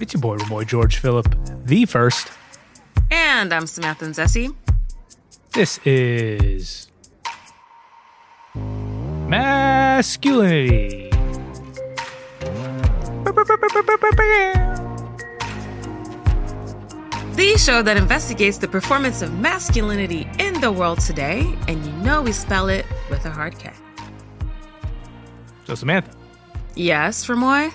It's your boy, Remoy George Phillip, the first. And I'm Samantha and Zessie. This is MASKulinity. The show that investigates the performance of masculinity in the world today, and you know we spell it with a hard K. So, Samantha. Yes, Remoy?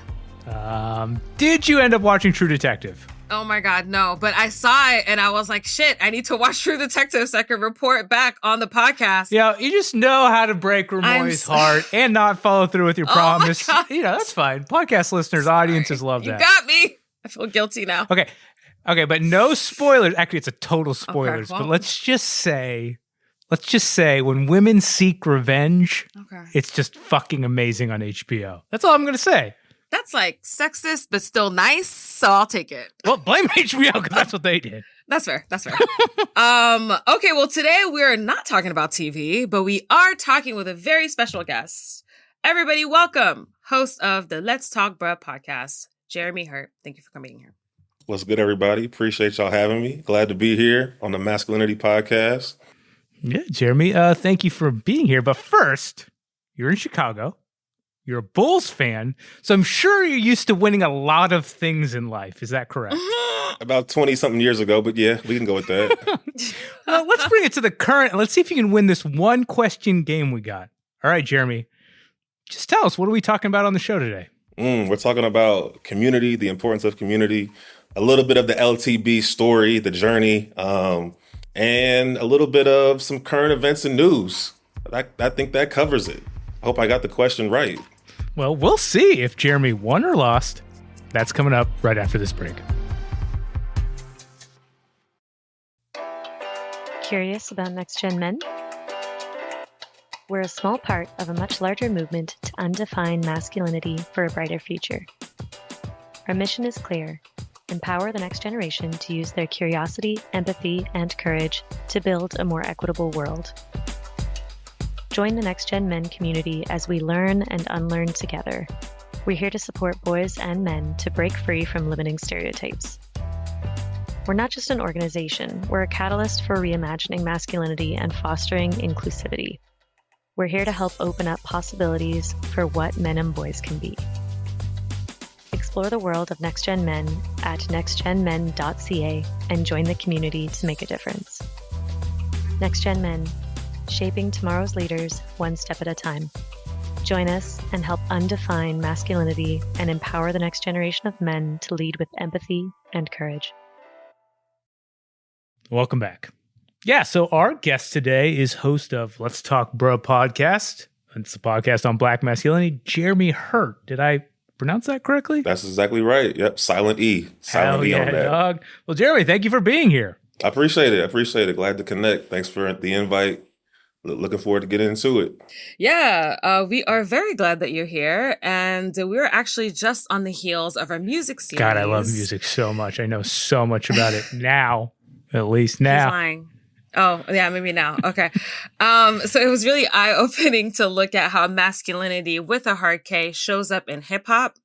Did you end up watching True Detective? Oh my God, no. But I saw it and I was like, shit, I need to watch True Detective so I can report back on the podcast. Yeah, you just know how to break Remoy's heart and not follow through with your promise. You know, that's fine. Podcast listeners, audiences love that. You got me. I feel guilty now. Okay, but no spoilers. Actually, it's a total spoilers. Okay, well. But let's just say when women seek revenge, It's just fucking amazing on HBO. That's all I'm going to say. That's like sexist, but still nice, so I'll take it. Well, blame HBO because that's what they did. That's fair. Okay, well, today we're not talking about TV, but we are talking with a very special guest. Everybody, welcome, host of the Let's Talk Bruh podcast, Jeremy Hurt. Thank you for coming here. What's good, everybody? Appreciate y'all having me. Glad to be here on the MASKulinity podcast. Yeah, Jeremy, thank you for being here. But first, you're in Chicago. You're a Bulls fan, so I'm sure you're used to winning a lot of things in life. Is that correct? About 20-something years ago, but yeah, we can go with that. Well, let's bring it to the current. Let's see if you can win this one question game we got. All right, Jeremy, just tell us, what are we talking about on the show today? We're talking about community, the importance of community, a little bit of the LTB story, the journey, and a little bit of some current events and news. I think that covers it. I hope I got the question right. Well, we'll see if Jeremy won or lost. That's coming up right after this break. Curious about next-gen men? We're a small part of a much larger movement to undefine masculinity for a brighter future. Our mission is clear: empower the next generation to use their curiosity, empathy, and courage to build a more equitable world. Join the Next Gen Men community as we learn and unlearn together. We're here to support boys and men to break free from limiting stereotypes. We're not just an organization, we're a catalyst for reimagining masculinity and fostering inclusivity. We're here to help open up possibilities for what men and boys can be. Explore the world of Next Gen Men at nextgenmen.ca and join the community to make a difference. Next Gen Men, shaping tomorrow's leaders one step at a time. Join us and help undefine masculinity and empower the next generation of men to lead with empathy and courage. Welcome back. Yeah, so our guest today is host of Let's Talk Bruh podcast. It's a podcast on Black masculinity, Jeremy Hurt. Did I pronounce that correctly? That's exactly right. Yep, silent E. Silent E on that. Dog. Well, Jeremy, thank you for being here. I appreciate it. Glad to connect. Thanks for the invite. Looking forward to getting into it. Yeah, we are very glad that you're here. And we're actually just on the heels of our music series. God, I love music so much. I know so much about it now, at least now. He's lying. Oh, yeah, maybe now. Okay. So it was really eye-opening to look at how masculinity with a hard K shows up in hip-hop.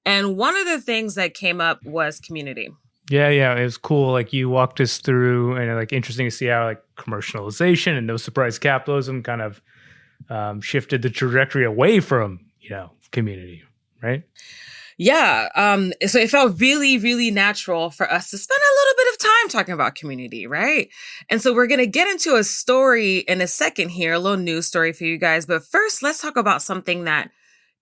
And one of the things that came up was community. Yeah, it was cool. Like, you walked us through, and like interesting to see how like commercialization and no surprise capitalism kind of shifted the trajectory away from, community, right? Yeah. So it felt really, really natural for us to spend a little bit of time talking about community, right? And so we're going to get into a story in a second here, a little news story for you guys. But first, let's talk about something that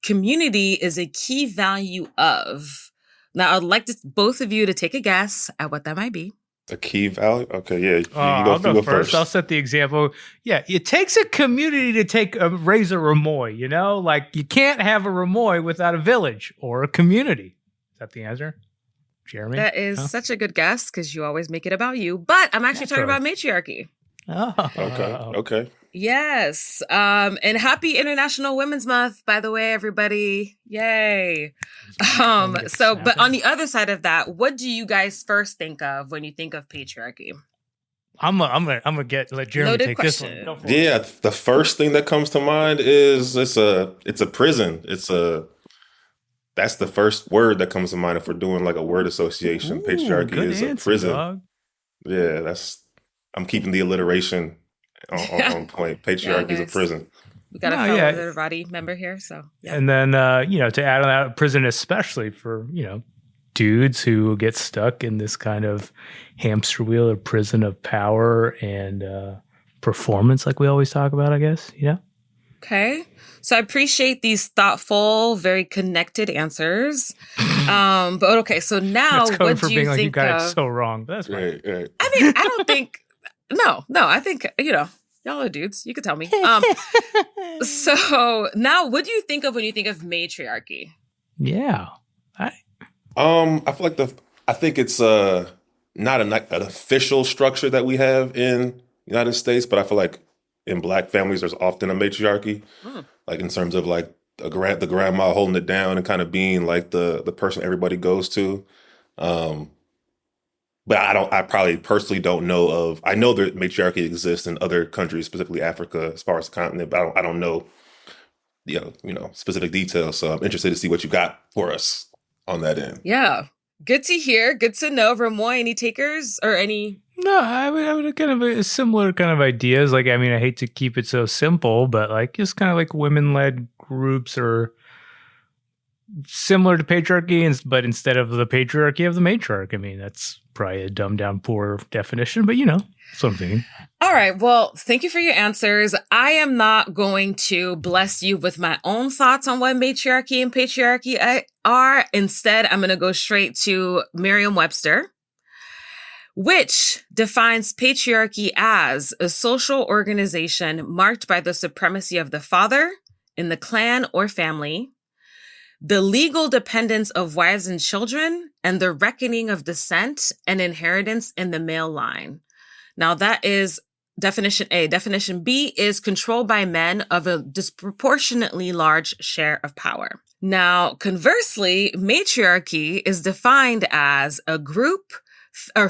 community is a key value of. Now, I'd like both of you to take a guess at what that might be. A key value? Okay, yeah. You I'll go first. I'll set the example. Yeah, it takes a community to raise a Remoy, Like, you can't have a Remoy without a village or a community. Is that the answer, Jeremy? That is such a good guess because you always make it about you. But I'm actually talking about matriarchy. Oh. Okay. Yes. And happy International Women's Month, by the way, everybody. Yay. But on the other side of that, what do you guys first think of when you think of patriarchy? I'm gonna let Jeremy Loaded take question. this one. Yeah, the first thing that comes to mind is it's a prison. It's a that's the first word that comes to mind if we're doing like a word association. Ooh, Patriarchy good is a answer, prison. dog. Yeah, I'm keeping the alliteration on point. Patriarchy is a nice. prison. We got a fellow literati member here, so yeah. And then to add on that, prison especially for dudes who get stuck in this kind of hamster wheel or prison of power and performance, like we always talk about, I guess. Okay. So I appreciate these thoughtful, very connected answers. But okay, so now That's what for do being you like think you got of? it so wrong. But that's right. Right. I mean, I don't think no, I think, y'all are dudes. You could tell me. So now what do you think of when you think of matriarchy? Yeah. I feel like I think it's not an official structure that we have in the United States, but I feel like in Black families there's often a matriarchy, like in terms of like the grandma holding it down and kind of being like the person everybody goes to. But I probably personally don't know of. I know that matriarchy exists in other countries, specifically Africa, as far as the continent, but I don't know, specific details. So I'm interested to see what you got for us on that end. Yeah. Good to hear. Good to know. Remoy, any takers or any? No, I would kind of a similar kind of ideas. Like, I mean, I hate to keep it so simple, but like just kind of like women-led groups or similar to patriarchy, but instead of the patriarchy of the matriarch. I mean, that's probably a dumbed down, poor definition, but that's what I'm thinking. All right. Well, thank you for your answers. I am not going to bless you with my own thoughts on what matriarchy and patriarchy are. Instead, I'm going to go straight to Merriam-Webster, which defines patriarchy as a social organization marked by the supremacy of the father in the clan or family, the legal dependence of wives and children, and the reckoning of descent and inheritance in the male line. Now, that is definition A. Definition B is control by men of a disproportionately large share of power. Now, conversely, matriarchy is defined as a group or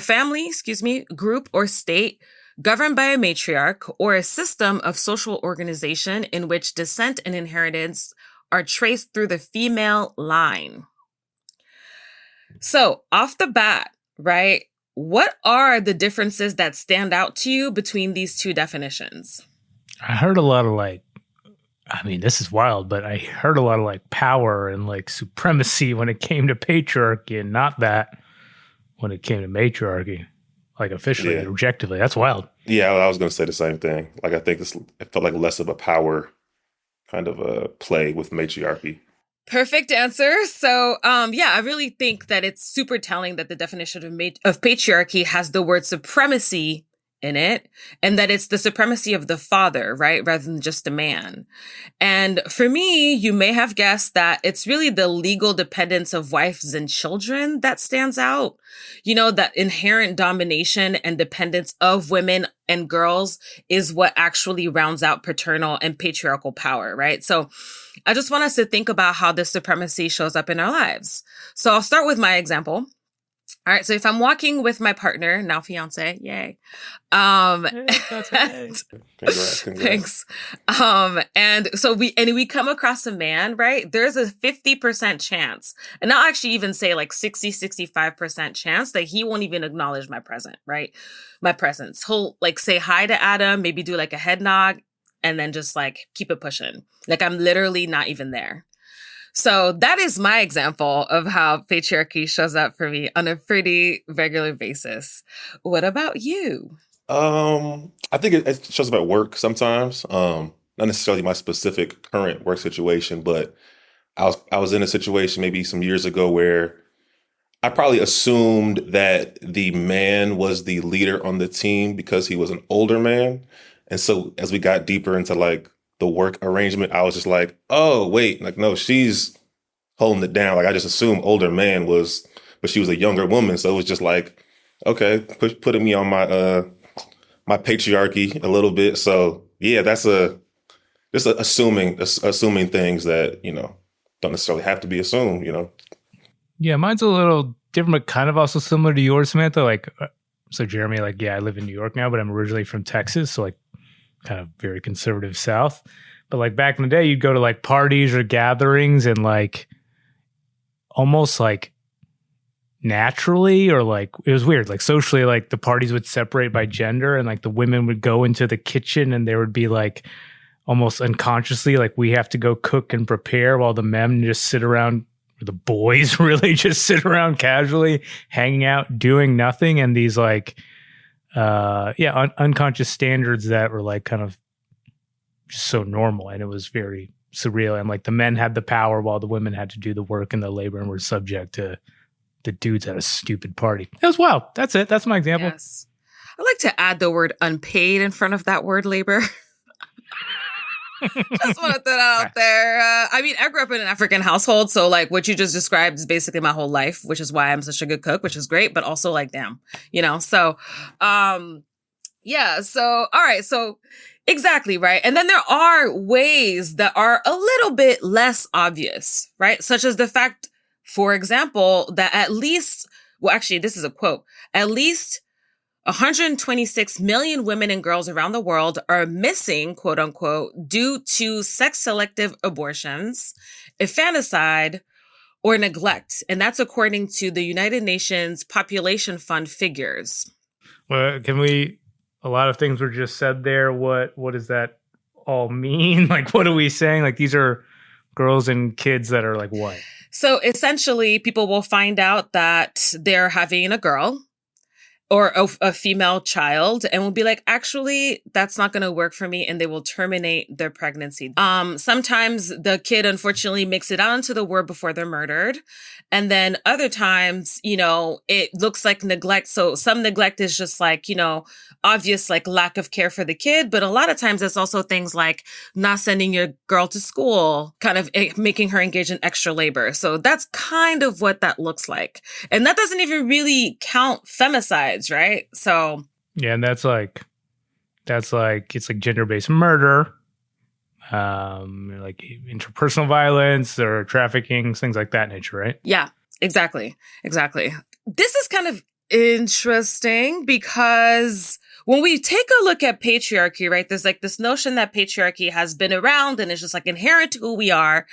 state governed by a matriarch or a system of social organization in which descent and inheritance are traced through the female line. So off the bat, right, what are the differences that stand out to you between these two definitions? I heard a lot of this is wild, but I heard a lot of power and supremacy when it came to patriarchy and not that when it came to matriarchy, officially and objectively. That's wild. Yeah, I was going to say the same thing. I think it felt like less of a power kind of a play with matriarchy. Perfect answer. So, I really think that it's super telling that the definition of patriarchy has the word supremacy in it, and that it's the supremacy of the father, right? Rather than just a man. And for me, you may have guessed that it's really the legal dependence of wives and children that stands out. That inherent domination and dependence of women and girls is what actually rounds out paternal and patriarchal power, right? So I just want us to think about how this supremacy shows up in our lives. So I'll start with my example. All right. So if I'm walking with my partner, now fiance, yay. Congrats. Thanks. And so we come across a man, right? There's a 50% chance, and I'll actually even say 65% chance that he won't even acknowledge my presence. He'll say hi to Adam, maybe do a head nod, and then just keep it pushing. I'm literally not even there. So that is my example of how patriarchy shows up for me on a pretty regular basis. What about you? I think it shows up at work sometimes. Not necessarily my specific current work situation, but I was in a situation maybe some years ago where I probably assumed that the man was the leader on the team because he was an older man. And so as we got deeper into the work arrangement, I was just oh, wait, no, she's holding it down. I just assumed older man but she was a younger woman. So it was just okay, putting me on my patriarchy a little bit. So yeah, that's just assuming things that, don't necessarily have to be assumed, Yeah, mine's a little different, but kind of also similar to yours, Samantha. So Jeremy, I live in New York now, but I'm originally from Texas. So kind of very conservative South. But back in the day, you'd go to parties or gatherings and almost like naturally, or like it was weird, like socially, like the parties would separate by gender, and like the women would go into the kitchen and there would be like almost unconsciously like we have to go cook and prepare while the men just sit around, the boys really just sit around casually hanging out doing nothing, and these like unconscious standards that were like kind of just so normal, and it was very surreal, and like the men had the power while the women had to do the work and the labor and were subject to the dudes at a stupid party. It was wild. That's it. That's my example. Yes. I like to add the word unpaid in front of that word labor. Just want to throw that out there. I mean, I grew up in an African household, so like what you just described is basically my whole life, which is why I'm such a good cook, which is great, but also like, damn, so, so, all right. So exactly. Right. And then there are ways that are a little bit less obvious, right? Such as the fact, for example, that this is a quote, at least 126 million women and girls around the world are missing, quote unquote, due to sex selective abortions, infanticide, or neglect. And that's according to the United Nations Population Fund figures. Well, a lot of things were just said there. What does that all mean? Like, what are we saying? Like, these are girls and kids that are like what? So essentially, people will find out that they're having a girl or a female child and will be like, actually, that's not going to work for me. And they will terminate their pregnancy. Sometimes the kid, unfortunately, makes it out into the world before they're murdered. And then other times, it looks like neglect. So some neglect is just like, obvious, like lack of care for the kid. But a lot of times it's also things like not sending your girl to school, kind of making her engage in extra labor. So that's kind of what that looks like. And that doesn't even really count femicides, right? So. Yeah. And it's like gender-based murder, like interpersonal violence or trafficking, things like that nature, right? Yeah, exactly. This is kind of interesting because when we take a look at patriarchy, right, there's like this notion that patriarchy has been around and it's just like inherent to who we are.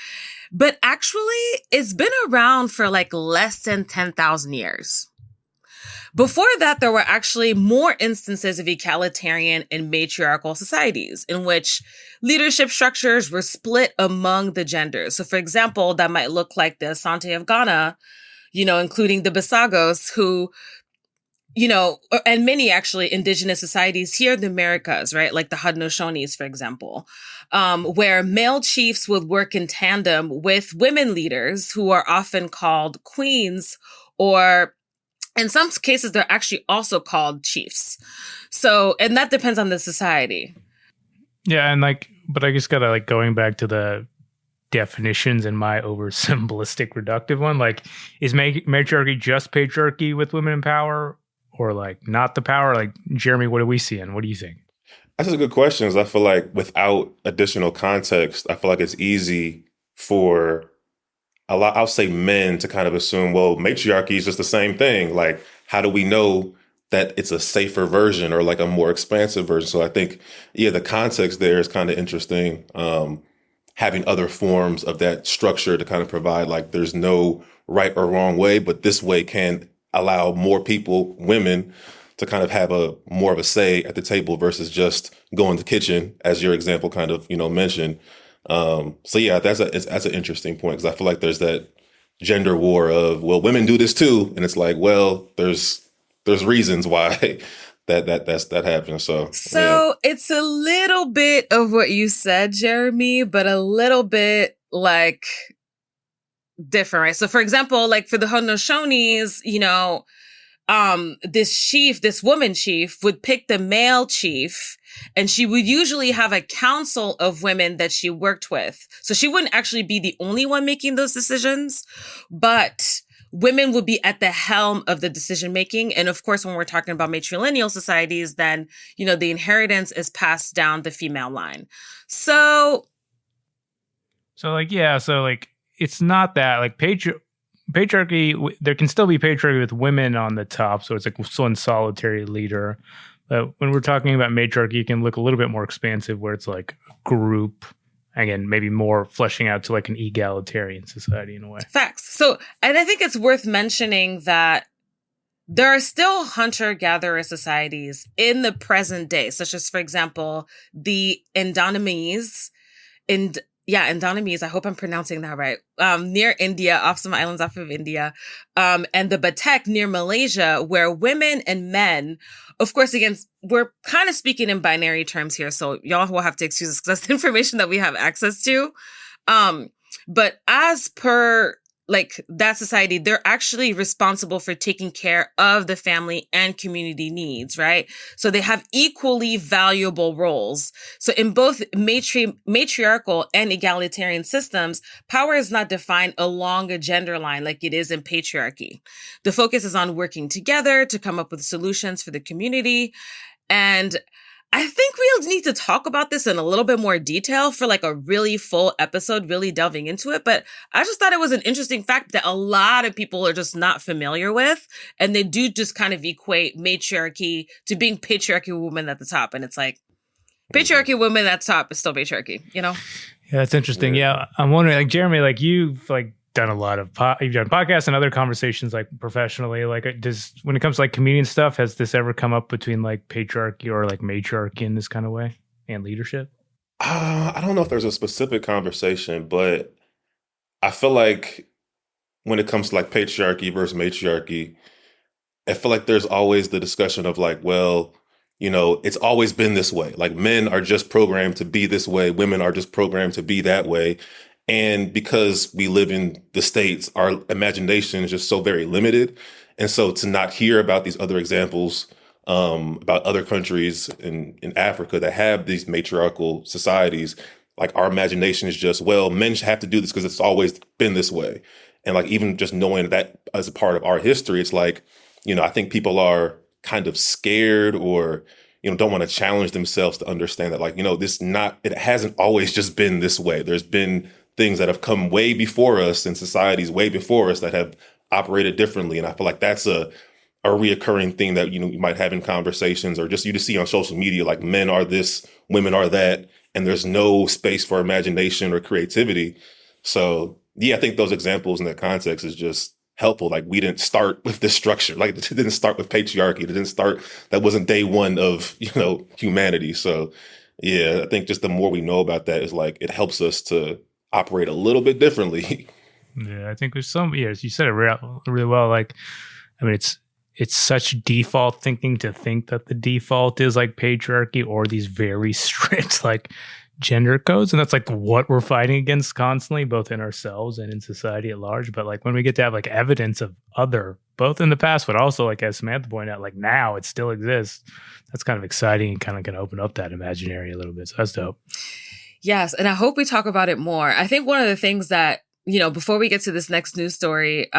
But actually, it's been around for like less than 10,000 years. Before that, there were actually more instances of egalitarian and matriarchal societies in which leadership structures were split among the genders. So, for example, that might look like the Asante of Ghana, including the Bisagos, who, and many actually indigenous societies here in the Americas, right? Like the Haudenosaunee, for example, where male chiefs would work in tandem with women leaders who are often called queens, or in some cases, they're actually also called chiefs. So, and that depends on the society. Yeah. And but I just gotta going back to the definitions in my over simplistic reductive one, is matriarchy just patriarchy with women in power, or not the power? Jeremy, what are we seeing? What do you think? That's a good question. I feel like without additional context, I feel like it's easy for I'll say men to kind of assume, well, matriarchy is just the same thing. Like, how do we know that it's a safer version or like a more expansive version? So I think, the context there is kind of interesting. Having other forms of that structure to kind of provide there's no right or wrong way, but this way can allow more people, women, to kind of have more of a say at the table versus just go in the kitchen, as your example kind of, mentioned. That's an interesting point, because I feel like there's that gender war of, well, women do this too. And it's like, well, there's reasons why that happens. So It's a little bit of what you said, Jeremy, but a little bit different, right? So for example, for the Haudenosaunees, this woman chief would pick the male chief, and she would usually have a council of women that she worked with. So she wouldn't actually be the only one making those decisions, but women would be at the helm of the decision making. And of course, when we're talking about matrilineal societies, then, the inheritance is passed down the female line. So it's not that patriarchy, there can still be patriarchy with women on the top. So it's one solitary leader. When we're talking about matriarchy, it can look a little bit more expansive, where it's a group, again, maybe more fleshing out to like an egalitarian society in a way. Facts. So, and I think it's worth mentioning that there are still hunter-gatherer societies in the present day, such as, for example, the Indonemies. Indonemies, I hope I'm pronouncing that right, near India, off some islands off of India, and the Batek near Malaysia, where women and men, of course, again, we're kind of speaking in binary terms here, so y'all will have to excuse us because that's the information that we have access to. But as per like that society, they're actually responsible for taking care of the family and community needs, right? So they have equally valuable roles. So in both matriarchal and egalitarian systems, power is not defined along a gender line like it is in patriarchy. The focus is on working together to come up with solutions for the community. And I think we'll need to talk about this in a little bit more detail for like a really full episode, really delving into it. But I just thought it was an interesting fact that a lot of people are just not familiar with. And they do just kind of equate matriarchy to being patriarchy women at the top. And it's like, patriarchy women at the top is still patriarchy, you know? Yeah, that's interesting. Yeah. I'm wondering, like, Jeremy, like you've like done a lot of you've done podcasts and other conversations like professionally. Like, when it comes to like comedian stuff, has this ever come up between like patriarchy or like matriarchy in this kind of way and leadership? I don't know if there's a specific conversation, but I feel like when it comes to like patriarchy versus matriarchy, I feel like there's always the discussion of like, well, you know, it's always been this way. Like men are just programmed to be this way. Women are just programmed to be that way. And because we live in the States, our imagination is just so very limited. And so to not hear about these other examples, about other countries in Africa that have these matriarchal societies, like our imagination is just, well, men have to do this because it's always been this way. And like, even just knowing that as a part of our history, it's like, you know, I think people are kind of scared or, you know, don't want to challenge themselves to understand that, like, you know, it hasn't always just been this way. There's been things that have come way before us and societies way before us that have operated differently. And I feel like that's a reoccurring thing that, you know, you might have in conversations or just you just see on social media, like men are this, women are that, and there's no space for imagination or creativity. So yeah, I think those examples in that context is just helpful. Like we didn't start with this structure. Like it didn't start with patriarchy. That wasn't day one of, you know, humanity. So yeah, I think just the more we know about that is like, it helps us to operate a little bit differently. Yeah, I think there's some, you said it really well. Like, I mean, it's such default thinking to think that the default is like patriarchy or these very strict like gender codes. And that's like what we're fighting against constantly, both in ourselves and in society at large. But like when we get to have like evidence of both in the past, but also like as Samantha pointed out, like now it still exists. That's kind of exciting and kind of going to open up that imaginary a little bit. So that's dope. Yes. And I hope we talk about it more. I think one of the things that, you know, before we get to this next news story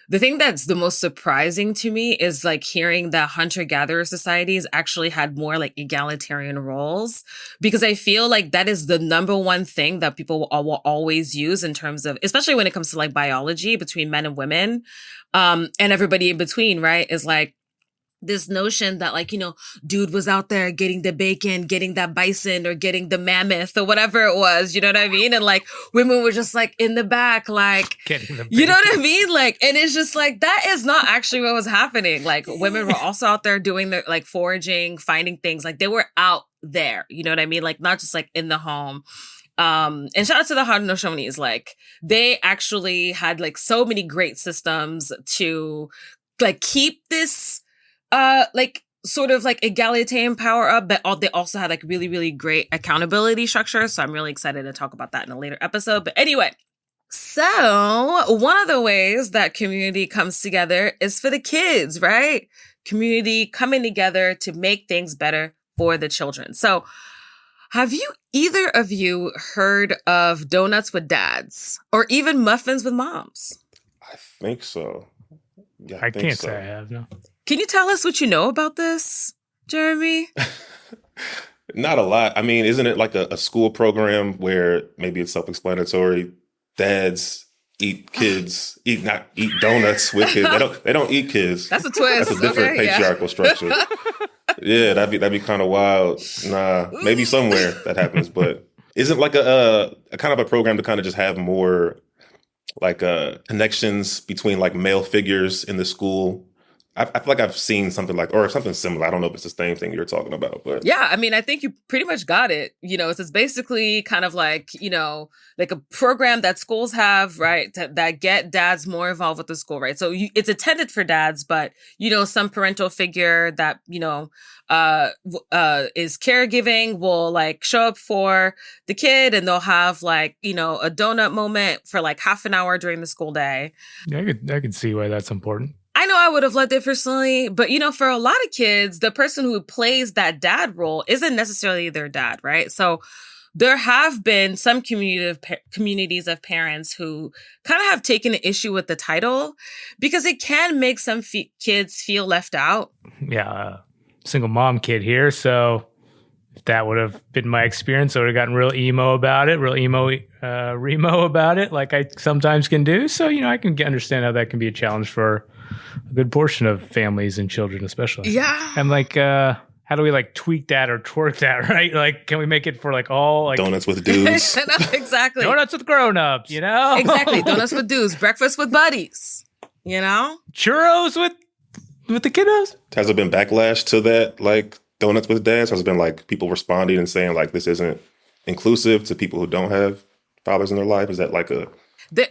the thing that's the most surprising to me is like hearing that hunter-gatherer societies actually had more like egalitarian roles, because I feel like that is the number one thing that people will always use in terms of, especially when it comes to like biology between men and women, and everybody in between, right? Is like, this notion that like, you know, dude was out there getting the bacon, getting that bison or getting the mammoth or whatever it was, you know what I mean? And like women were just like in the back, like, you know what I mean? Like, and it's just like, that is not actually what was happening. Like women were also out there doing their like foraging, finding things, like they were out there, you know what I mean? Like not just like in the home. And shout out to the Haudenosaunee, like they actually had like so many great systems to like keep this like sort of like egalitarian power up, but they also had like really, really great accountability structures. So I'm really excited to talk about that in a later episode. But anyway, so one of the ways that community comes together is for the kids, right? Community coming together to make things better for the children. So have either of you heard of donuts with dads or even muffins with moms? I think so. Yeah, I can't say I have, no. Can you tell us what you know about this, Jeremy? Not a lot. I mean, isn't it like a school program where maybe it's self-explanatory? Dads eat kids, eat donuts with kids. They don't eat kids. That's a twist. That's a different patriarchal structure. Yeah, that'd be kind of wild. Nah, maybe somewhere that happens, but isn't like a kind of a program to kind of just have more like connections between like male figures in the school. I feel like I've seen something like, or something similar. I don't know if it's the same thing you're talking about, but Yeah, I mean, I think you pretty much got it. It's basically kind of like, like a program that schools have, right, that get dads more involved with the school, right? So it's intended for dads, but, some parental figure that, is caregiving will like show up for the kid, and they'll have like, a donut moment for like half an hour during the school day. Yeah, I could see why that's important. I know I would have liked it personally, but for a lot of kids, the person who plays that dad role isn't necessarily their dad, right? So there have been some communities of parents who kind of have taken an issue with the title because it can make some kids feel left out. Yeah, single mom kid here, so if that would have been my experience, I would have gotten real emo about it, remo about it, like I sometimes can do. So, I can understand how that can be a challenge for a good portion of families and children, especially. Yeah. I'm like, how do we like tweak that or twerk that, right? Like, can we make it for like all like donuts with dudes? Exactly. Donuts with grown-ups, Exactly. Donuts with dudes, breakfast with buddies, Churros with the kiddos? Has there been backlash to that, like donuts with dads? Has there been like people responding and saying like this isn't inclusive to people who don't have fathers in their life? Is that like a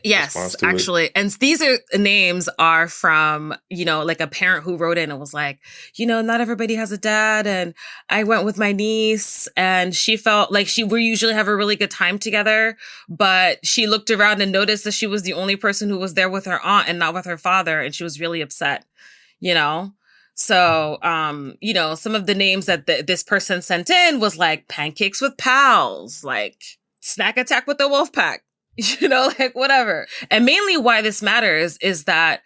yes, actually. And these names are from, like a parent who wrote in and was like, not everybody has a dad. And I went with my niece and she felt like we usually have a really good time together. But she looked around and noticed that she was the only person who was there with her aunt and not with her father. And she was really upset, So, some of the names that this person sent in was like pancakes with pals, like snack attack with the wolf pack. Like whatever. And mainly why this matters is that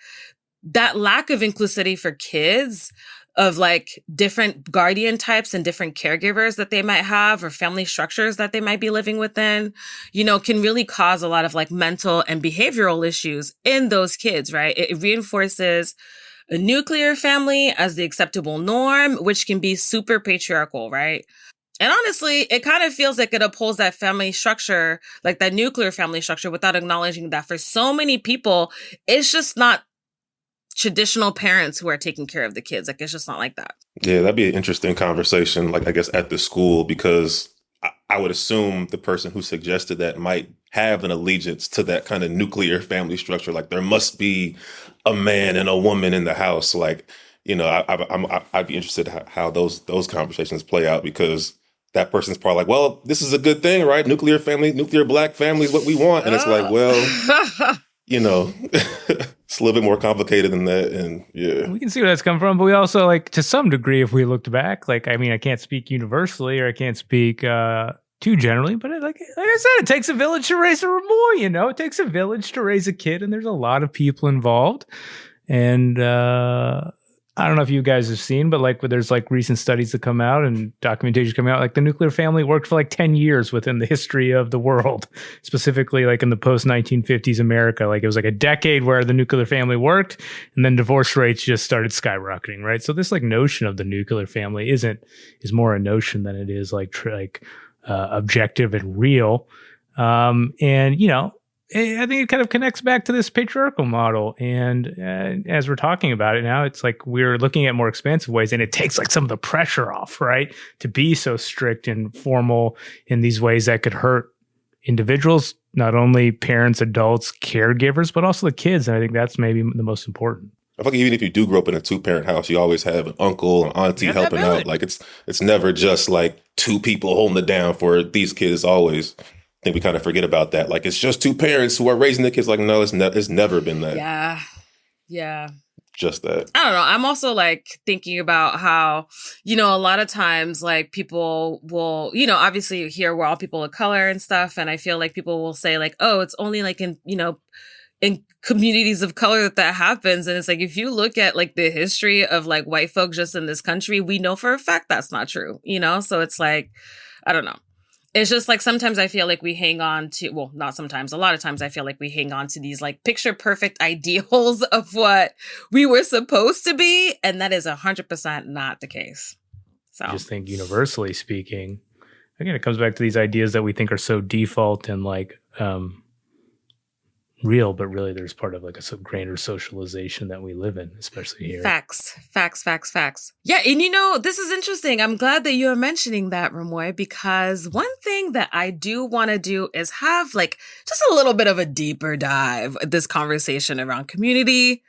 lack of inclusivity for kids of like different guardian types and different caregivers that they might have or family structures that they might be living within, can really cause a lot of like mental and behavioral issues in those kids, right? It reinforces a nuclear family as the acceptable norm, which can be super patriarchal, right? And honestly, it kind of feels like it upholds that family structure, like that nuclear family structure, without acknowledging that for so many people, it's just not traditional parents who are taking care of the kids. Like, it's just not like that. Yeah, that'd be an interesting conversation, like, I guess, at the school, because I would assume the person who suggested that might have an allegiance to that kind of nuclear family structure. Like, there must be a man and a woman in the house. Like, I'd be interested how those conversations play out, because that person's probably like, well, this is a good thing, right? Nuclear family, nuclear black family is what we want. And it's like, well, it's a little bit more complicated than that. And yeah, we can see where that's come from. But we also, like, to some degree, if we looked back, like, I mean, I can't speak universally or I can't speak too generally, but like I said, it takes a village to raise a Remoy, it takes a village to raise a kid, and there's a lot of people involved. And I don't know if you guys have seen, but like there's like recent studies that come out and documentation coming out, like the nuclear family worked for like 10 years within the history of the world, specifically like in the post 1950s America. Like it was like a decade where the nuclear family worked, and then divorce rates just started skyrocketing, right? So this like notion of the nuclear family is more a notion than it is like objective and real. And I think it kind of connects back to this patriarchal model. And as we're talking about it now, it's like we're looking at more expansive ways, and it takes like some of the pressure off, right? To be so strict and formal in these ways that could hurt individuals, not only parents, adults, caregivers, but also the kids. And I think that's maybe the most important. I think even if you do grow up in a 2-parent house, you always have an uncle and auntie helping out. Like it's never just like 2 people holding it down for these kids always. I think we kind of forget about that. Like, it's just 2 parents who are raising the kids. Like, no, it's never been that. Yeah. Just that. I don't know. I'm also like thinking about how, a lot of times like people will, obviously here we're all people of color and stuff. And I feel like people will say like, oh, it's only like in communities of color that happens. And it's like, if you look at like the history of like white folk just in this country, we know for a fact that's not true, So it's like, I don't know. It's just like sometimes I feel like we hang on to, well, not sometimes, a lot of times I feel like we hang on to these like picture perfect ideals of what we were supposed to be. And that is 100% not the case. So I just think universally speaking, Again, it comes back to these ideas that we think are so default and like real, but really there's part of like a grander socialization that we live in, especially here. Facts. Yeah, and this is interesting. I'm glad that you are mentioning that, Remoy, because one thing that I do want to do is have like just a little bit of a deeper dive at this conversation around community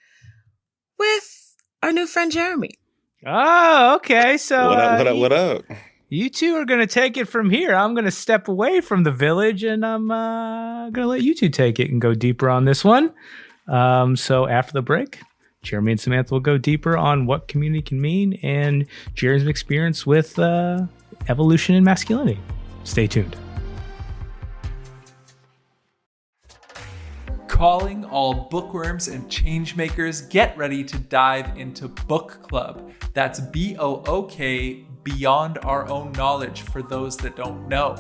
with our new friend Jeremy. Oh, okay. So what up? You two are going to take it from here. I'm going to step away from the village, and I'm going to let you two take it and go deeper on this one. So after the break, Jeremy and Samantha will go deeper on what community can mean and Jeremy's experience with evolution and masculinity. Stay tuned. Calling all bookworms and changemakers, get ready to dive into Book Club. That's BOOK, beyond our own knowledge for those that don't know.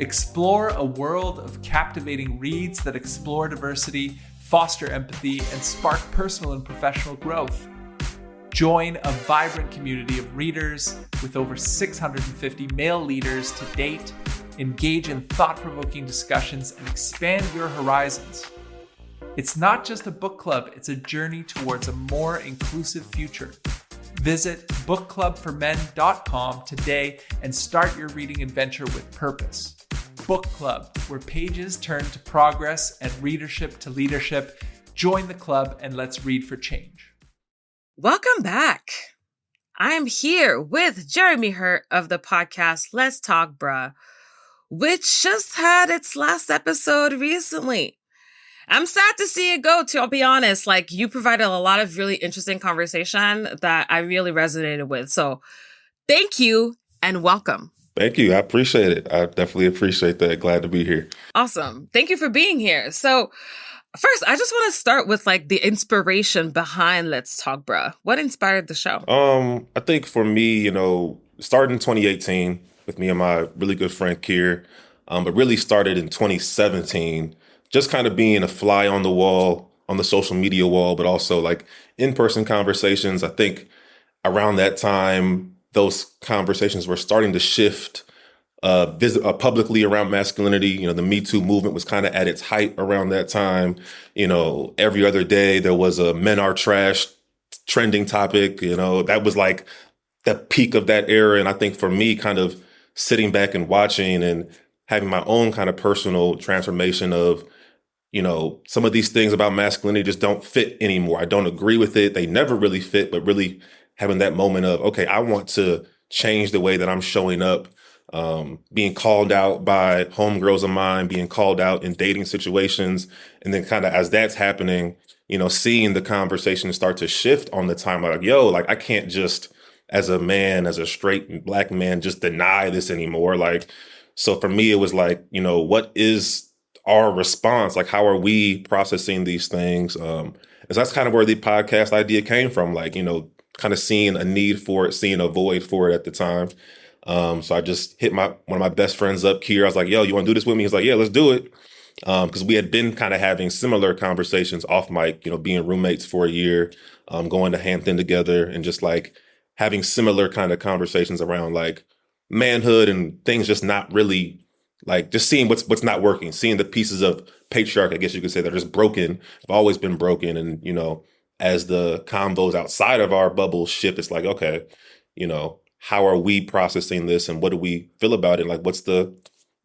Explore a world of captivating reads that explore diversity, foster empathy, and spark personal and professional growth. Join a vibrant community of readers with over 650 male leaders to date. Engage in thought-provoking discussions and expand your horizons. It's not just a book club, it's a journey towards a more inclusive future. Visit bookclubformen.com today and start your reading adventure with purpose. Book Club, where pages turn to progress and readership to leadership. Join the club and let's read for change. Welcome back. I am here with Jeremy Hurt of the podcast Let's Talk Bruh, which just had its last episode recently. I'm sad to see it go, I'll be honest. Like, you provided a lot of really interesting conversation that I really resonated with. So thank you and welcome. Thank you. I appreciate it. I definitely appreciate that. Glad to be here. Awesome. Thank you for being here. So first, I just want to start with like the inspiration behind Let's Talk Bruh. What inspired the show? I think for me, started in 2018 with me and my really good friend Kier, but really started in 2017. Just kind of being a fly on the wall, on the social media wall, but also like in-person conversations. I think around that time, those conversations were starting to shift publicly around masculinity. The Me Too movement was kind of at its height around that time. Every other day there was a men are trash trending topic. That was like the peak of that era. And I think for me, kind of sitting back and watching and having my own kind of personal transformation of, some of these things about masculinity just don't fit anymore. I don't agree with it. They never really fit, but really having that moment of, okay, I want to change the way that I'm showing up, being called out by homegirls of mine, being called out in dating situations. And then kind of as that's happening, seeing the conversation start to shift on the time, like, I can't just, as a man, as a straight Black man, just deny this anymore. Like, so for me, it was like, what is our response? Like, how are we processing these things? So that's kind of where the podcast idea came from, like, kind of seeing a need for it, seeing a void for it at the time. So I just hit one of my best friends up, Kier. I was like, yo, you want to do this with me? He's like, yeah, let's do it. Because we had been kind of having similar conversations off mic, being roommates for a year, going to Hampton together and just like having similar kind of conversations around like manhood and things just not really like just seeing what's not working, seeing the pieces of patriarchy, I guess you could say, that are just broken, have always been broken. And, as the combos outside of our bubble shift, it's like, okay, how are we processing this and what do we feel about it? Like, what's the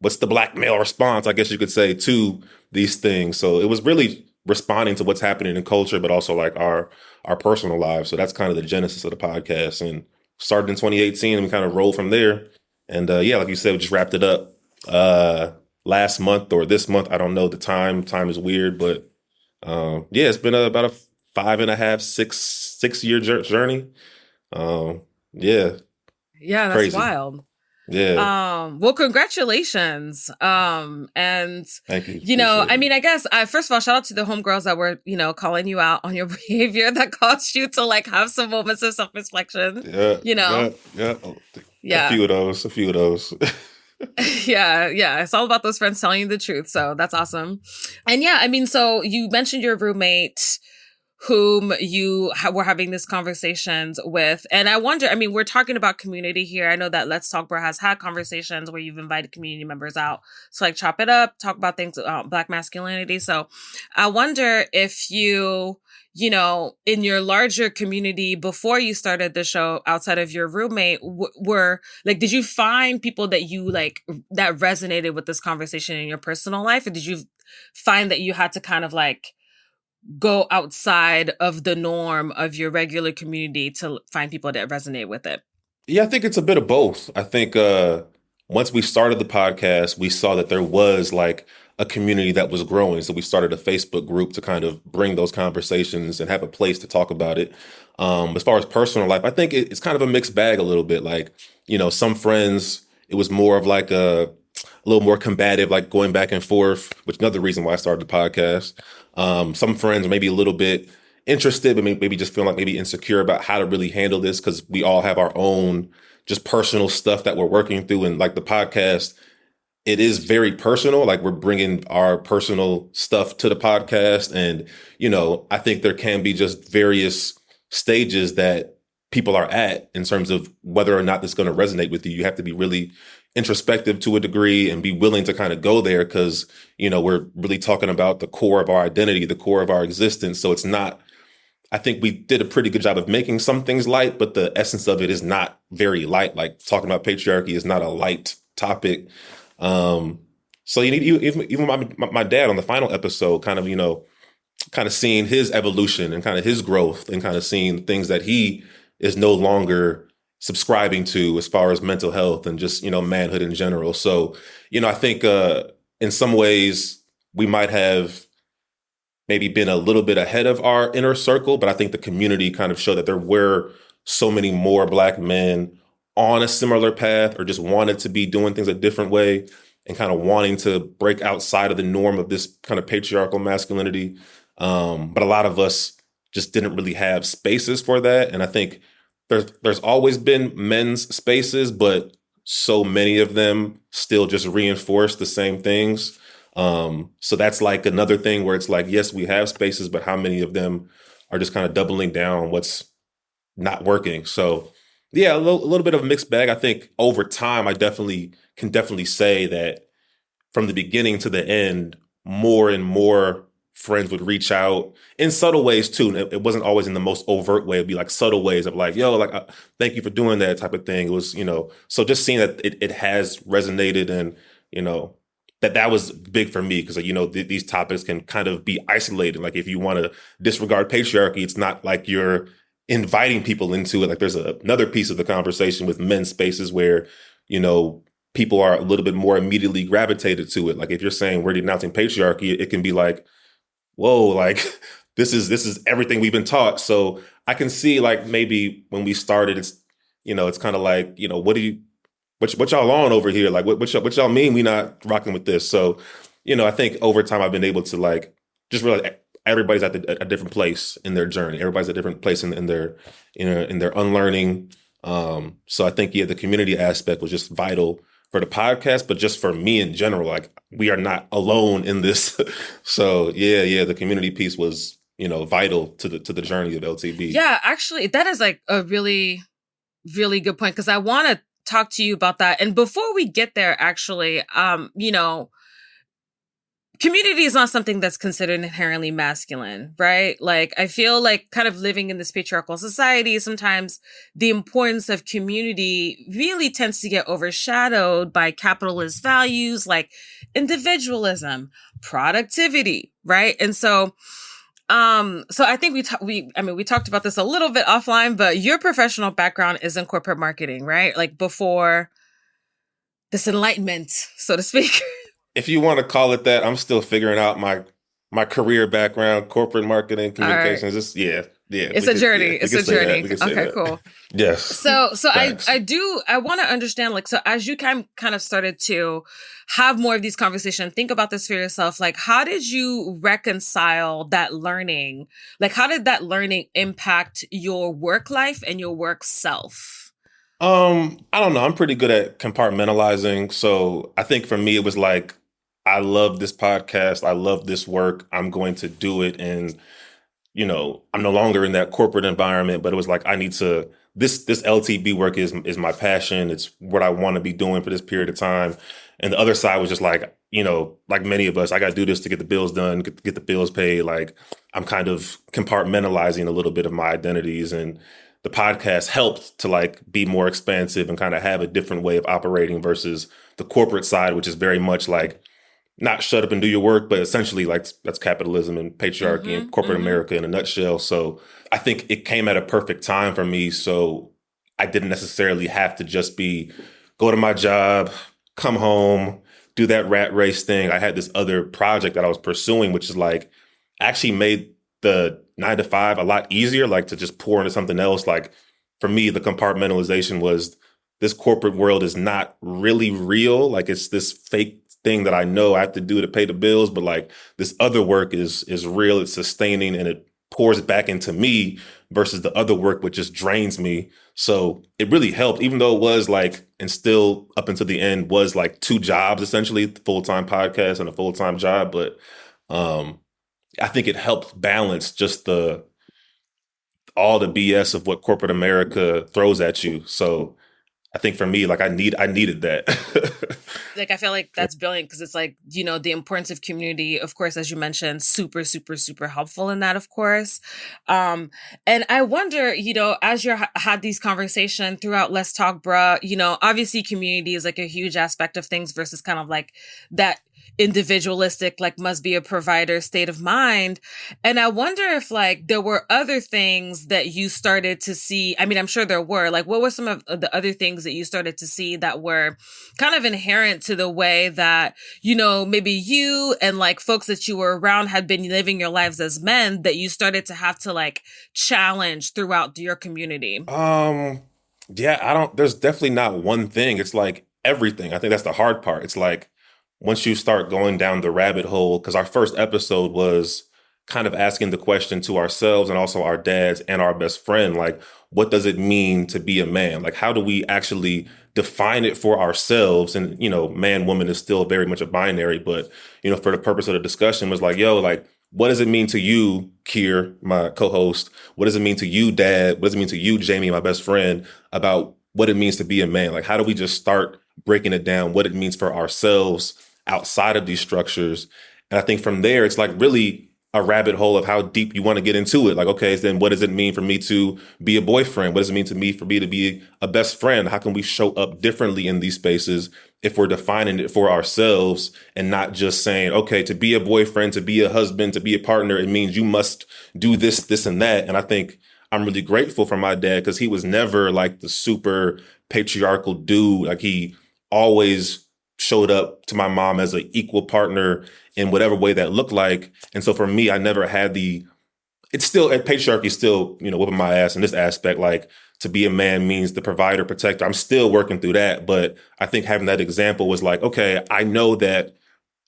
Black male response, I guess you could say, to these things? So it was really responding to what's happening in culture, but also like our personal lives. So that's kind of the genesis of the podcast, and started in 2018 and we kind of rolled from there. And like you said, we just wrapped it up last month or this month. I don't know the time. Time is weird, but it's been about a 5.5, 6 year journey. That's crazy. Wild. Yeah. Well, congratulations. And thank you. I guess first of all, shout out to the homegirls that were, calling you out on your behavior that caused you to like have some moments of self-reflection. Yeah. A few of those. Yeah. It's all about those friends telling you the truth. So that's awesome. And so you mentioned your roommate. whom you were having these conversations with. And I wonder, I mean, we're talking about community here. I know that Let's Talk Bro has had conversations where you've invited community members out to like chop it up, talk about things, Black masculinity. So I wonder if you know, in your larger community before you started the show, outside of your roommate, were like, did you find people that you like that resonated with this conversation in your personal life? Or did you find that you had to kind of like go outside of the norm of your regular community to find people that resonate with it? Yeah, I think it's a bit of both. I think once we started the podcast, we saw that there was like a community that was growing. So we started a Facebook group to kind of bring those conversations and have a place to talk about it. As far as personal life, I think it's kind of a mixed bag a little bit. Like, you know, some friends, it was more of like a little more combative, like going back and forth, which is another reason why I started the podcast. Some friends maybe a little bit interested, but maybe just feeling like maybe insecure about how to really handle this because we all have our own just personal stuff that we're working through. And like the podcast, it is very personal. Like we're bringing our personal stuff to the podcast. And, you know, I think there can be just various stages that people are at in terms of whether or not this is going to resonate with you. You have to be really introspective to a degree and be willing to kind of go there because, you know, we're really talking about the core of our identity, the core of our existence. So it's not, I think we did a pretty good job of making some things light, but the essence of it is not very light. Like talking about patriarchy is not a light topic. So you need even my dad on the final episode, kind of, you know, kind of seeing his evolution and kind of his growth and kind of seeing things that he is no longer subscribing to as far as mental health and just, you know, manhood in general. So, you know, I think in some ways we might have maybe been a little bit ahead of our inner circle, but I think the community kind of showed that there were so many more Black men on a similar path or just wanted to be doing things a different way and kind of wanting to break outside of the norm of this kind of patriarchal masculinity. But a lot of us just didn't really have spaces for that. And I think there's always been men's spaces, but so many of them still just reinforce the same things. So that's like another thing where it's like, yes, we have spaces, but how many of them are just kind of doubling down on what's not working? So yeah, a little bit of a mixed bag. I think over time, I can definitely say that from the beginning to the end, more and more friends would reach out in subtle ways too. And it wasn't always in the most overt way. It'd be like subtle ways of like, yo, like, thank you for doing that type of thing. It was, you know, so just seeing that it has resonated and, you know, that was big for me because, you know, these topics can kind of be isolated. Like if you want to disregard patriarchy, it's not like you're inviting people into it. Like there's another piece of the conversation with men's spaces where, you know, people are a little bit more immediately gravitated to it. Like if you're saying we're denouncing patriarchy, it can be like, whoa, like this is everything we've been taught. So I can see like maybe when we started, it's, you know, it's kind of like, you know, what y'all on over here? Like what y'all mean we not rocking with this? So, you know, I think over time I've been able to like just realize everybody's at a different place in their journey. Everybody's at a different place in their unlearning. So I think, yeah, the community aspect was just vital for the podcast, but just for me in general, like we are not alone in this. So yeah, the community piece was, you know, vital to the journey of LTB. Yeah, actually, that is like a really, really good point because I want to talk to you about that. And before we get there, actually, you know, community is not something that's considered inherently masculine, right? Like, I feel like kind of living in this patriarchal society, sometimes the importance of community really tends to get overshadowed by capitalist values like individualism, productivity, right? And so I think we talked about this a little bit offline, but your professional background is in corporate marketing, right? Like before this enlightenment, so to speak. If you want to call it that, I'm still figuring out my career background, corporate marketing, communications. Right. It's a journey. It's a journey. Okay, cool. Yes. So I want to understand, like, so as you kind of started to have more of these conversations, think about this for yourself. Like, how did you reconcile that learning? Like, how did that learning impact your work life and your work self? I don't know. I'm pretty good at compartmentalizing. So I think for me, it was like, I love this podcast. I love this work. I'm going to do it. And I'm no longer in that corporate environment, but it was like, I need to, this LTB work is my passion. It's what I want to be doing for this period of time. And the other side was just like, like many of us, I got to do this to get the bills done, get the bills paid. Like, I'm kind of compartmentalizing a little bit of my identities, and the podcast helped to like be more expansive and kind of have a different way of operating versus the corporate side, which is very much like, not shut up and do your work, but essentially like that's capitalism and patriarchy and corporate America in a nutshell. So I think it came at a perfect time for me. So I didn't necessarily have to just go to my job, come home, do that rat race thing. I had this other project that I was pursuing, which is like actually made the 9 to 5 a lot easier, like to just pour into something else. Like for me, the compartmentalization was this corporate world is not really real. Like it's this fake thing that I know I have to do to pay the bills, but like this other work is real, it's sustaining, and it pours back into me versus the other work which just drains me. So it really helped, even though it was like, and still up until the end was like 2 jobs essentially, the full-time podcast and a full-time job. But I think it helped balance just all the BS of what corporate America throws at you. So I think for me, like I needed that. Like, I feel like that's brilliant because it's like, the importance of community, of course, as you mentioned, super, super, super helpful in that, of course. And I wonder, as you had these conversations throughout Let's Talk Bruh, obviously community is like a huge aspect of things versus kind of like that individualistic, like must be a provider state of mind. And I wonder if like there were other things that you started to see. I mean, I'm sure there were. Like, what were some of the other things that you started to see that were kind of inherent to the way that, maybe you and like folks that you were around had been living your lives as men that you started to have to like challenge throughout your community? Yeah, there's definitely not one thing. It's like everything. I think that's the hard part. It's like, once you start going down the rabbit hole, because our first episode was kind of asking the question to ourselves and also our dads and our best friend, like, what does it mean to be a man? Like, how do we actually define it for ourselves? And, man, woman is still very much a binary, but, for the purpose of the discussion was like, like, what does it mean to you, Kier, my co-host? What does it mean to you, Dad? What does it mean to you, Jamie, my best friend, about what it means to be a man? Like, how do we just start breaking it down, what it means for ourselves outside of these structures? And I think from there, it's like really a rabbit hole of how deep you want to get into it. Like, okay, so then what does it mean for me to be a boyfriend? What does it mean for me to be a best friend? How can we show up differently in these spaces if we're defining it for ourselves and not just saying, okay, to be a boyfriend, to be a husband, to be a partner, it means you must do this, this, and that. And I think I'm really grateful for my dad because he was never like the super patriarchal dude. Like he always showed up to my mom as an equal partner in whatever way that looked like. And so for me, I never had patriarchy still, whipping my ass in this aspect. Like, to be a man means the provider, protector. I'm still working through that. But I think having that example was like, okay, I know that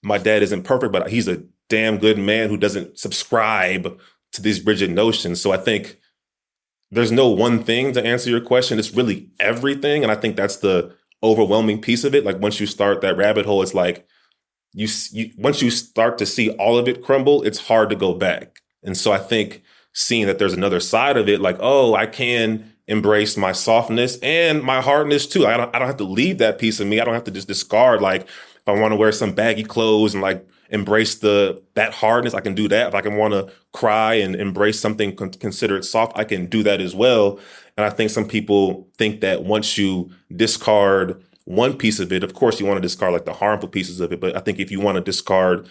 my dad isn't perfect, but he's a damn good man who doesn't subscribe to these rigid notions. So I think there's no one thing to answer your question. It's really everything. And I think that's the overwhelming piece of it. Like, once you start that rabbit hole, it's like once you start to see all of it crumble, it's hard to go back. And so I think seeing that there's another side of it, like, oh, I can embrace my softness and my hardness too. I don't have to leave that piece of me. I don't have to just discard, like, if I want to wear some baggy clothes and like embrace that hardness, I can do that. If I can want to cry and embrace something considered soft, I can do that as well. And I think some people think that once you discard one piece of it, of course you want to discard like the harmful pieces of it. But I think if you want to discard,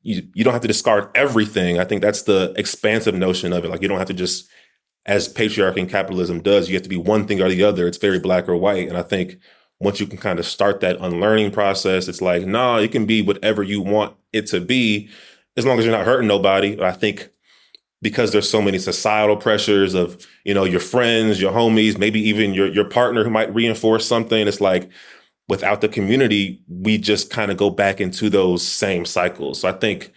you don't have to discard everything. I think that's the expansive notion of it. Like, you don't have to just, as patriarchy and capitalism does, you have to be one thing or the other. It's very black or white. And I think once you can kind of start that unlearning process, it's like, no, it can be whatever you want it to be, as long as you're not hurting nobody. But I think because there's so many societal pressures of, your friends, your homies, maybe even your partner who might reinforce something, it's like, without the community, we just kind of go back into those same cycles. So I think,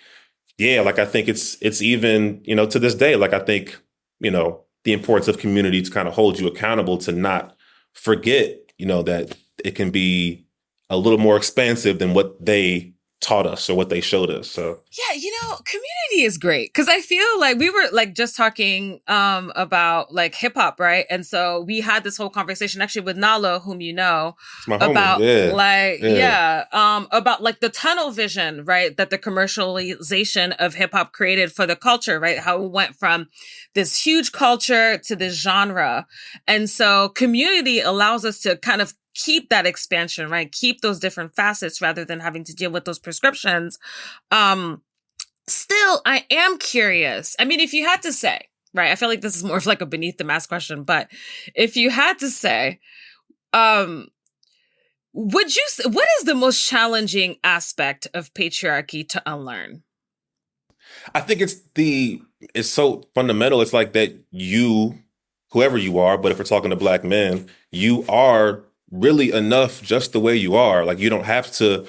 I think it's even, to this day, like, I think, the importance of community to kind of hold you accountable to not forget, that it can be a little more expansive than what they taught us or what they showed us. So yeah, community is great because I feel like we were like just talking about like hip hop, right? And so we had this whole conversation actually with Nalo, whom you know, it's my about homie. about like the tunnel vision, right? That the commercialization of hip hop created for the culture, right? How it went from this huge culture to this genre. And so community allows us to kind of keep that expansion, right? Keep those different facets rather than having to deal with those prescriptions. Still, I am curious. I mean, if you had to say, right, I feel like this is more of like a beneath the mask question, but if you had to say, what is the most challenging aspect of patriarchy to unlearn? I think it's so fundamental. It's like that whoever you are, but if we're talking to Black men, you are really enough just the way you are. Like, you don't have to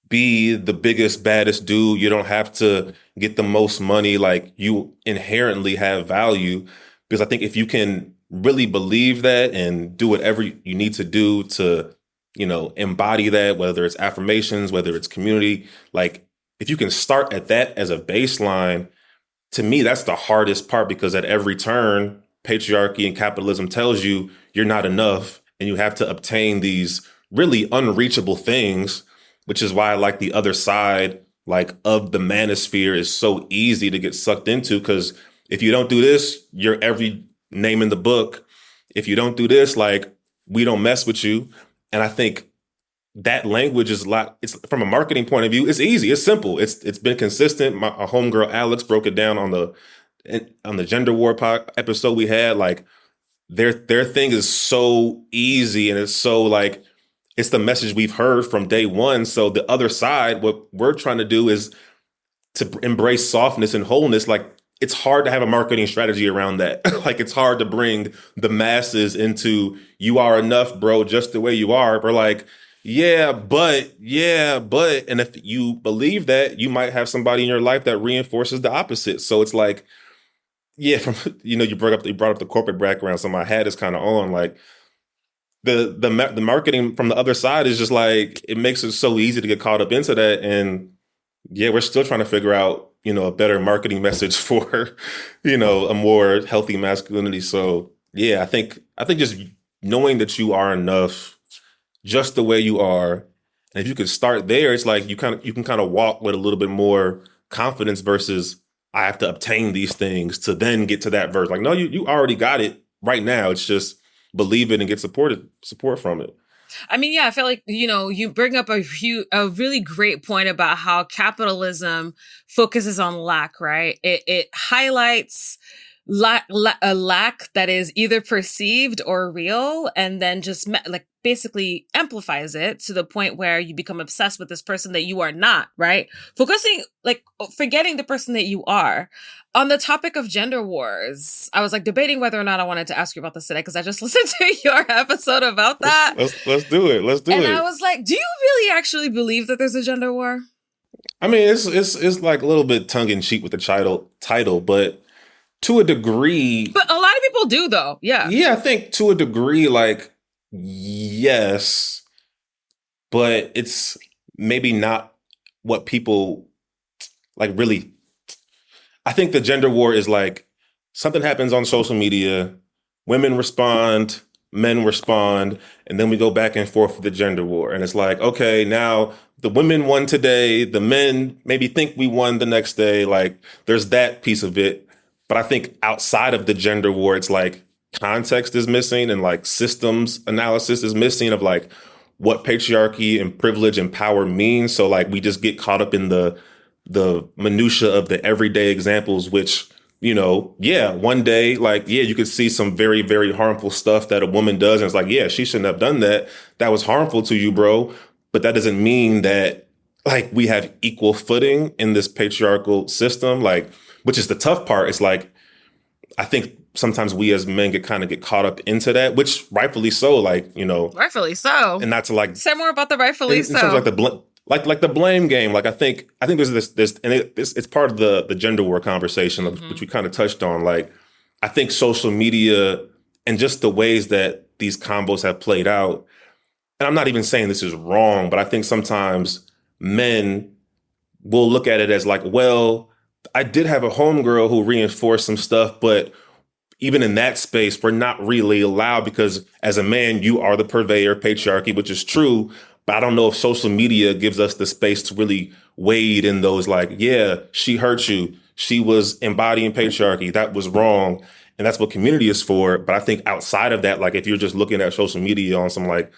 be the biggest, baddest dude. You don't have to get the most money. Like, you inherently have value, because I think if you can really believe that and do whatever you need to do to, embody that, whether it's affirmations, whether it's community, like if you can start at that as a baseline, to me, that's the hardest part, because at every turn, patriarchy and capitalism tells you you're not enough and you have to obtain these really unreachable things, which is why I like the other side, like of the manosphere, is so easy to get sucked into. Because if you don't do this, you're every name in the book. If you don't do this, like, we don't mess with you. And I think that language is it's from a marketing point of view, it's easy, it's simple, it's been consistent. My homegirl Alex broke it down on the gender war episode we had. Like, their thing is so easy, and it's so like, it's the message we've heard from day one. So the other side, what we're trying to do is to embrace softness and wholeness. Like, it's hard to have a marketing strategy around that. Like, it's hard to bring the masses into, you are enough, bro, just the way you are. We're like, yeah, but. And if you believe that, you might have somebody in your life that reinforces the opposite. So it's like, yeah, you brought up the corporate background, so my hat is kind of on. Like, the marketing from the other side is just like, it makes it so easy to get caught up into that. And yeah, we're still trying to figure out, a better marketing message for, a more healthy masculinity. So yeah, I think just knowing that you are enough just the way you are, and if you could start there, it's like you can kind of walk with a little bit more confidence versus, I have to obtain these things to then get to that verse. Like, no, you already got it right now. It's just believe it and get support from it. I mean, yeah, I feel like, you bring up a really great point about how capitalism focuses on lack, right? It highlights a lack that is either perceived or real, and then just basically amplifies it to the point where you become obsessed with this person that you are not, right? Forgetting the person that you are. On the topic of gender wars, I was debating whether or not I wanted to ask you about this today, because I just listened to your episode about that. Let's do it. And I was like, do you really actually believe that there's a gender war? I mean, it's like a little bit tongue in cheek with the title, but to a degree. But a lot of people do, though. Yeah. Yeah, I think to a degree, yes, but it's maybe not what people really. I think the gender war is something happens on social media, women respond, men respond, and then we go back and forth with the gender war. And it's like, okay, now the women won today, the men maybe think we won the next day. There's that piece of it. But I think outside of the gender war, it's context is missing, and systems analysis is missing of what patriarchy and privilege and power means. So we just get caught up in the minutia of the everyday examples, which, one day, you could see some very, very harmful stuff that a woman does. And it's yeah, she shouldn't have done that. That was harmful to you, bro. But that doesn't mean that we have equal footing in this patriarchal system, which is the tough part. It's I think sometimes we as men get caught up into that, which rightfully so, rightfully so. And not to say more about the rightfully so. In terms of the blame game. I think there's this, and it's part of the gender war conversation, which we kind of touched on. I think social media and just the ways that these combos have played out, and I'm not even saying this is wrong, but I think sometimes men we'll look at it as like, well, I did have a homegirl who reinforced some stuff, but even in that space, we're not really allowed because as a man, you are the purveyor of patriarchy, which is true. But I don't know if social media gives us the space to really wade in those like, yeah, she hurt you. She was embodying patriarchy. That was wrong. And that's what community is for. But I think outside of that, like if you're just looking at social media on some like,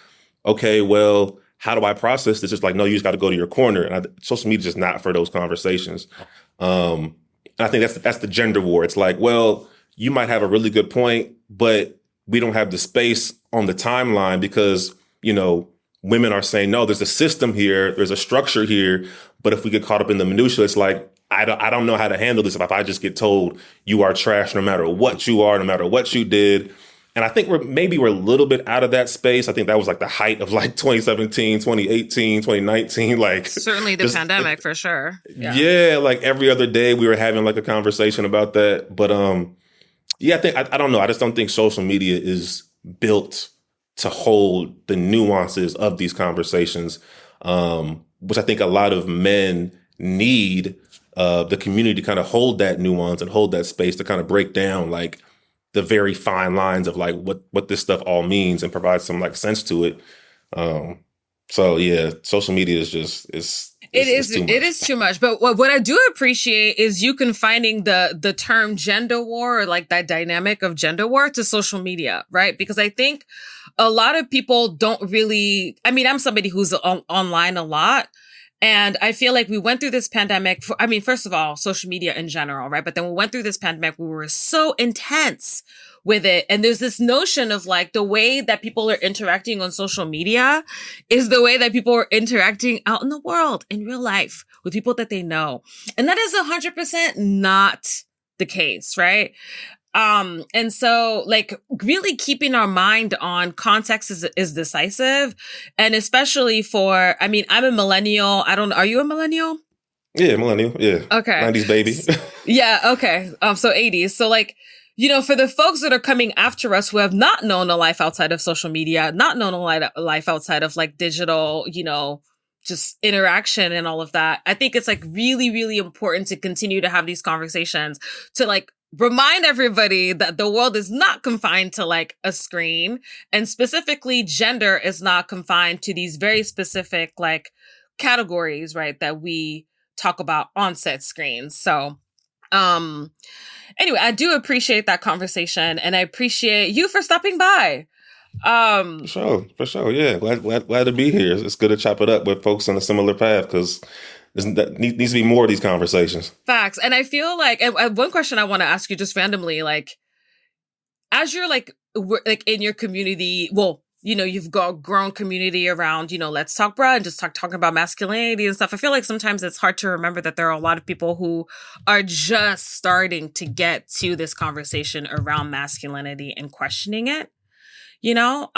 okay, well, how do I process this? It's like, no, you just got to go to your corner. And social media is just not for those conversations. And I think that's the gender war. It's like, well, you might have a really good point, but we don't have the space on the timeline because, you know, women are saying, no, there's a system here, there's a structure here. But if we get caught up in the minutia, it's like, I don't know how to handle this if I just get told you are trash no matter what you are, no matter what you did. And I think we're a little bit out of that space. I think that was like the height of like 2017, 2018, 2019. Like certainly the pandemic for sure. Yeah, like every other day we were having like a conversation about that. But yeah, I don't know. I just don't think social media is built to hold the nuances of these conversations, which I think a lot of men need the community to kind of hold that nuance and hold that space to kind of break down like the very fine lines of like what this stuff all means and provide some like sense to it. So yeah, social media is just it is too much. But what I do appreciate is you confining the term gender war or like that dynamic of gender war to social media, right? Because I think a lot of people don't really. I mean, I'm somebody who's online a lot. And I feel like we went through this pandemic. First of all, social media in general, right? But then we went through this pandemic. We were so intense with it. And there's this notion of like the way that people are interacting on social media is the way that people are interacting out in the world, in real life, with people that they know. And that is 100% not the case, right? And so like really keeping our mind on context is decisive. And especially for, I'm a millennial. Are you a millennial? Yeah, millennial. Yeah. Okay. 90s baby. Yeah. Okay. So 80s. So like, you know, for the folks that are coming after us who have not known a life outside of social media, not known a life outside of like digital, you know, just interaction and all of that. I think it's like really, really important to continue to have these conversations to like remind everybody that the world is not confined to like a screen, and specifically gender is not confined to these very specific like categories, right? That we talk about on set screens. So, anyway, I do appreciate that conversation and I appreciate you for stopping by. For sure. Yeah. Glad to be here. It's good to chop it up with folks on a similar path because there needs to be more of these conversations. Facts. And I feel like, and one question I want to ask you just randomly, like, as you're like in your community, well, you know, you've got grown community around, you know, Let's Talk Bruh and just talking about masculinity and stuff. I feel like sometimes it's hard to remember that there are a lot of people who are just starting to get to this conversation around masculinity and questioning it, you know?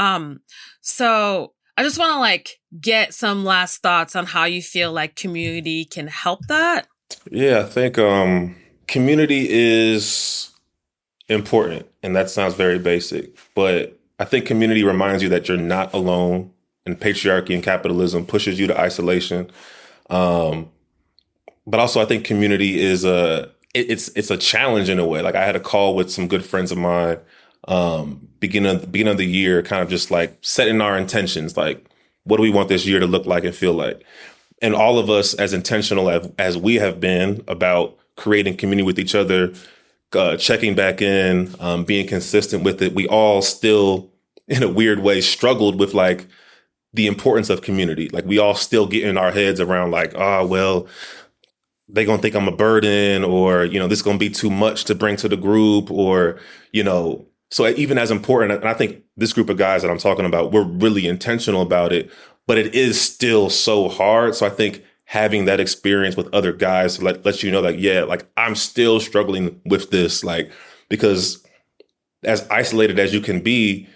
So I just want to like get some last thoughts on how you feel like community can help that. Yeah, I think community is important, and that sounds very basic, but I think community reminds you that you're not alone, and patriarchy and capitalism pushes you to isolation. But also I think community is it's a challenge in a way. Like I had a call with some good friends of mine beginning of the year, kind of just like setting our intentions, like what do we want this year to look like and feel like? And all of us as intentional as we have been about creating community with each other, checking back in, being consistent with it, we all still, in a weird way, struggled with like the importance of community. Like we all still get in our heads around like, oh, well, they gonna think I'm a burden, or, you know, this is gonna be too much to bring to the group, or, you know, so even as important, and I think this group of guys that I'm talking about, we're really intentional about it, but it is still so hard. So I think having that experience with other guys lets you know that, yeah, like I'm still struggling with this, like, because as isolated as you can be,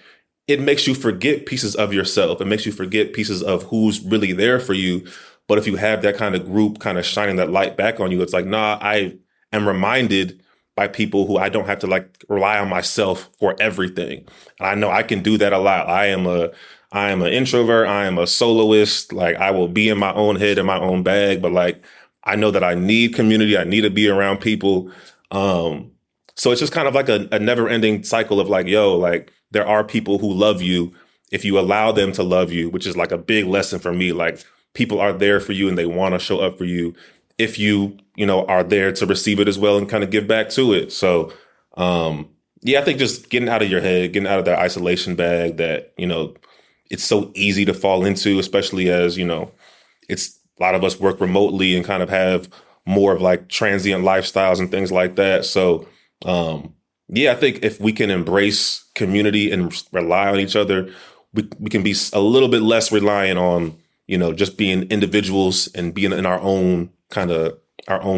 it makes you forget pieces of yourself. It makes you forget pieces of who's really there for you. But if you have that kind of group kind of shining that light back on you, it's like, nah, I am reminded by people who I don't have to like rely on myself for everything. And I know I can do that a lot. I am an introvert. I am a soloist. Like I will be in my own head, in my own bag, but like I know that I need community. I need to be around people. So it's just kind of like a never ending cycle of like, yo, like there are people who love you if you allow them to love you, which is like a big lesson for me. Like people are there for you and they want to show up for you if you, are there to receive it as well and kind of give back to it. So, I think just getting out of your head, getting out of that isolation bag that, it's so easy to fall into, especially as, it's a lot of us work remotely and kind of have more of like transient lifestyles and things like that. So, I think if we can embrace community and rely on each other, we can be a little bit less reliant on, just being individuals and being in our own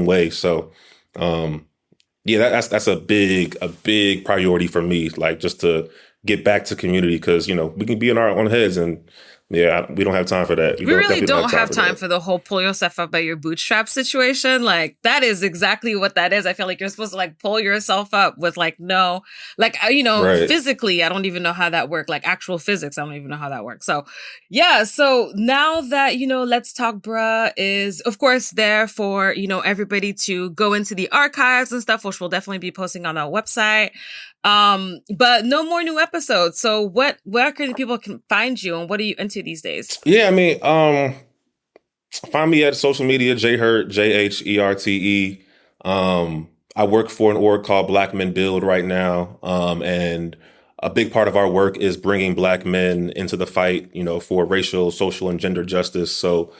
way. So, that's a big priority for me, like just to get back to community because, we can be in our own heads and we don't have time for that. We really don't have time for the whole pull yourself up by your bootstrap situation. Like that is exactly what that is. I feel like you're supposed to like pull yourself up with like, no, like, Right. Physically, I don't even know how that works. Like actual physics, I don't even know how that works. So so now that, Let's Talk Bruh is of course there for, everybody to go into the archives and stuff, which we'll definitely be posting on our website. But no more new episodes. So where can people find you and what are you into these days? Yeah, I mean, find me at social media, jherte, JHERTE. I work for an org called Black Men Build right now. And a big part of our work is bringing Black men into the fight, for racial, social, and gender justice. So,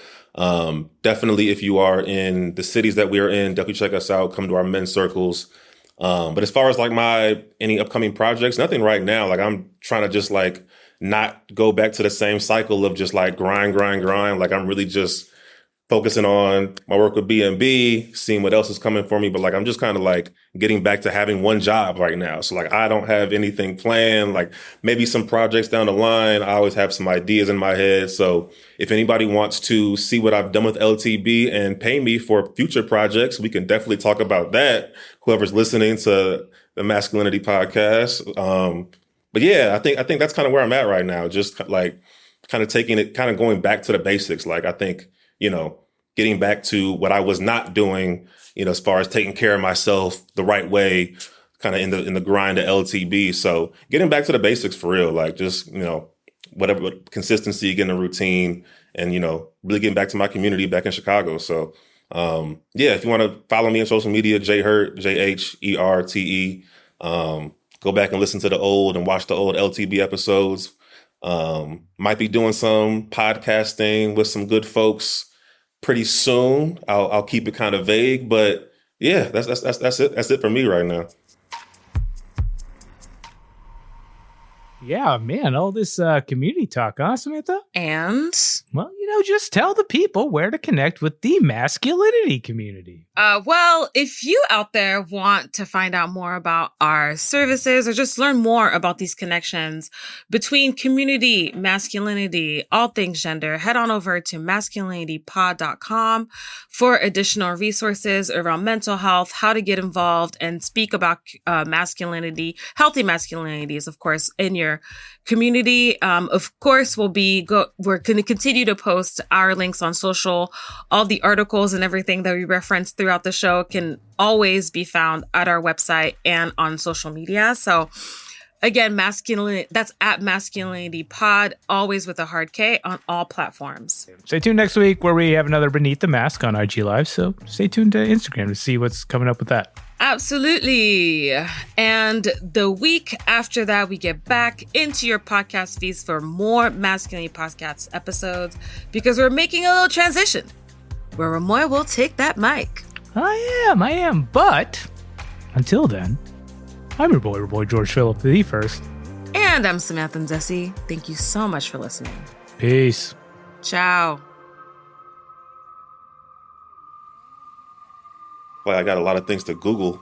definitely if you are in the cities that we are in, definitely check us out, come to our men's circles. But as far as like any upcoming projects, nothing right now. Like I'm trying to just like not go back to the same cycle of just like grind. Like I'm really just focusing on my work with B&B, seeing what else is coming for me. But like I'm just kind of like getting back to having one job right now. So like I don't have anything planned, like maybe some projects down the line. I always have some ideas in my head. So if anybody wants to see what I've done with LTB and pay me for future projects, we can definitely talk about that. Whoever's listening to the Masculinity podcast. But I think that's kind of where I'm at right now. Just like kind of taking it, kind of going back to the basics. Like I think, getting back to what I was not doing, as far as taking care of myself the right way, kind of in the grind of LTB. So getting back to the basics for real, like just, whatever consistency, getting a routine and, really getting back to my community back in Chicago. So, if you want to follow me on social media, jherte, JHERTE, go back and listen to the old and watch the old LTB episodes. Might be doing some podcasting with some good folks pretty soon. I'll keep it kind of vague, but that's it. That's it for me right now. Yeah, man, all this community talk, huh, Samantha? And? Well, just tell the people where to connect with the Masculinity community. Well, if you out there want to find out more about our services or just learn more about these connections between community, masculinity, all things gender, head on over to masculinitypod.com for additional resources around mental health, how to get involved and speak about masculinity, healthy masculinities, of course, in your community. Of course, we're going to continue to post our links on social. All the articles and everything that we reference throughout the show can always be found at our website and on social media. So again, that's at Masculinity Pod, always with a hard K on all platforms. Stay tuned next week where we have another Beneath the Mask on IG Live. So stay tuned to Instagram to see what's coming up with that. Absolutely. And the week after that, we get back into your podcast feeds for more Masculinity Podcast episodes because we're making a little transition where Remoy will take that mic. I am. But until then, I'm your boy George Phillip the First. And I'm Samantha Ndesi. Thank you so much for listening. Peace. Ciao. Like I got a lot of things to Google.